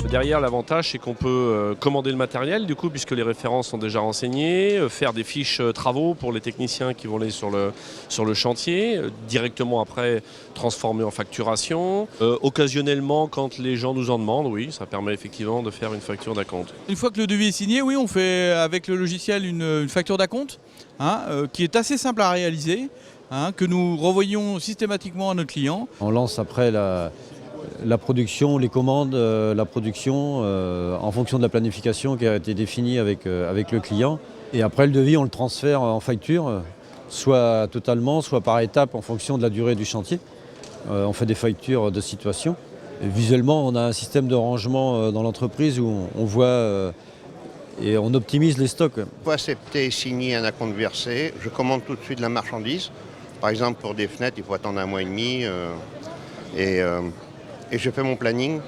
Derrière, l'avantage, c'est qu'on peut commander le matériel, du coup, puisque les références sont déjà renseignées, faire des fiches travaux pour les techniciens qui vont aller sur le chantier, directement après transformer en facturation. Occasionnellement, quand les gens nous en demandent, oui, ça permet effectivement de faire une facture d'acompte. Une fois que le devis est signé, oui, on fait avec le logiciel une facture d'acompte, qui est assez simple à réaliser, que nous renvoyons systématiquement à notre client. On lance après la production, les commandes, la production en fonction de la planification qui a été définie avec le client. Et après le devis, on le transfère en facture, soit totalement, soit par étapes en fonction de la durée du chantier. On fait des factures de situation. Et visuellement, on a un système de rangement dans l'entreprise où on voit et on optimise les stocks. Il faut accepter et signer un acompte versé. Je commande tout de suite la marchandise. Par exemple, pour des fenêtres, il faut attendre 1 mois et demi. Et je fais mon planning.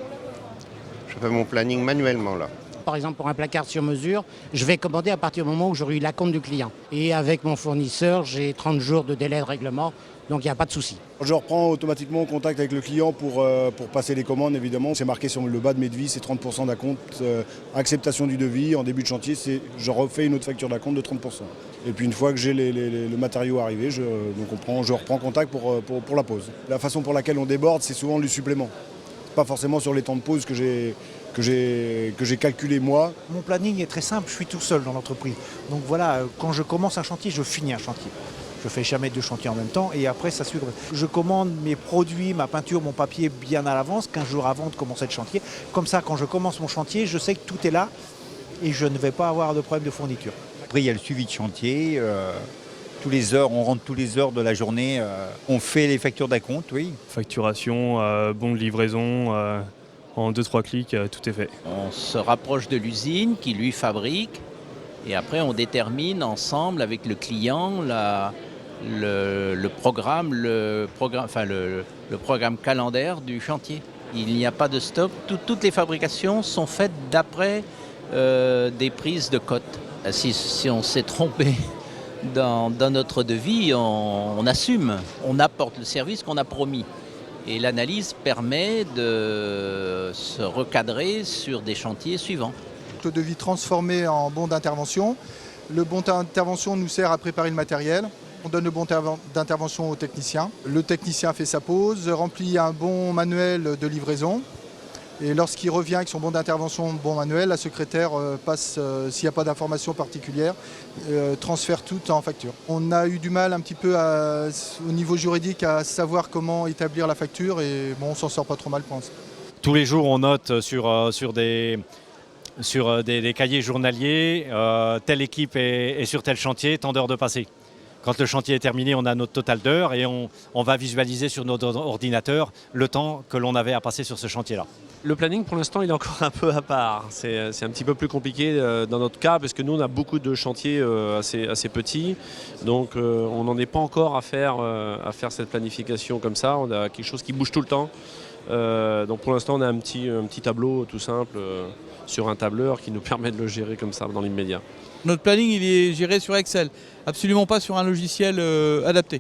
Je fais mon planning manuellement là. Par exemple, pour un placard sur mesure, je vais commander à partir du moment où j'aurai eu l'acompte du client. Et avec mon fournisseur, j'ai 30 jours de délai de règlement, donc il n'y a pas de souci. Je reprends automatiquement contact avec le client pour passer les commandes, évidemment. C'est marqué sur le bas de mes devis, c'est 30% d'acompte. Acceptation du devis, en début de chantier, je refais une autre facture d'acompte de 30%. Et puis une fois que j'ai le matériau arrivé, je reprends contact pour la pause. La façon pour laquelle on déborde, c'est souvent du supplément. Pas forcément sur les temps de pause que j'ai calculé moi. Mon planning est très simple, je suis tout seul dans l'entreprise. Donc voilà, quand je commence un chantier, je finis un chantier. Je ne fais jamais 2 chantiers en même temps et après ça suit. Je commande mes produits, ma peinture, mon papier bien à l'avance, 15 jours avant de commencer le chantier. Comme ça, quand je commence mon chantier, je sais que tout est là et je ne vais pas avoir de problème de fourniture. Après, il y a le suivi de chantier. On rentre tous les heures de la journée. On fait les factures d'acompte, oui. Facturation, bon de livraison, en 2-3 clics, tout est fait. On se rapproche de l'usine qui lui fabrique et après on détermine ensemble avec le client le programme calendaire du chantier. Il n'y a pas de stop. Toutes les fabrications sont faites d'après des prises de cote. Si on s'est trompé dans notre devis, on assume, on apporte le service qu'on a promis. Et l'analyse permet de se recadrer sur des chantiers suivants. Le devis transformé en bon d'intervention. Le bon d'intervention nous sert à préparer le matériel. On donne le bon d'intervention au technicien. Le technicien fait sa pause, remplit un bon manuel de livraison. Et lorsqu'il revient avec son bon d'intervention, bon manuel, la secrétaire passe, s'il n'y a pas d'information particulière, transfère tout en facture. On a eu du mal un petit peu au niveau juridique à savoir comment établir la facture et bon, on s'en sort pas trop mal pour l'instant. Tous les jours, on note sur des cahiers journaliers, telle équipe est sur tel chantier, tant d'heures de passé. Quand le chantier est terminé, on a notre total d'heures et on va visualiser sur notre ordinateur le temps que l'on avait à passer sur ce chantier-là. Le planning, pour l'instant, il est encore un peu à part. C'est un petit peu plus compliqué dans notre cas, parce que nous, on a beaucoup de chantiers assez petits. Donc, on n'en est pas encore à faire cette planification comme ça. On a quelque chose qui bouge tout le temps. Donc, pour l'instant, on a un petit tableau tout simple sur un tableur qui nous permet de le gérer comme ça dans l'immédiat. Notre planning, il est géré sur Excel, absolument pas sur un logiciel adapté.